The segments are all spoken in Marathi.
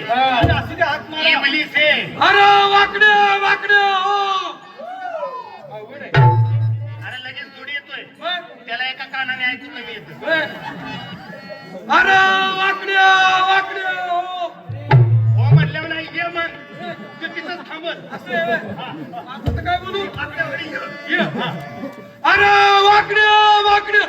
असू दे हात मारा. इबलीस आहे. अरे वाकडे वाकडे हो अवघड आहे. अरे लगेच जोडी येतोय. मग? त्याला एका कानाने ऐकू कमी येतं. अरे वाकडे वाकडे हो हो म्हणल्यावर नाही ये मग तू तिथंच थांबत. असं आहे व्हय? आता तर काय बोलू आपल्या घरी ये. ये. अरे वाकडे वाकडे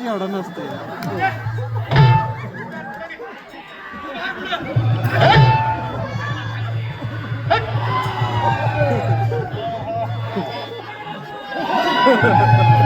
एवढा नसते हो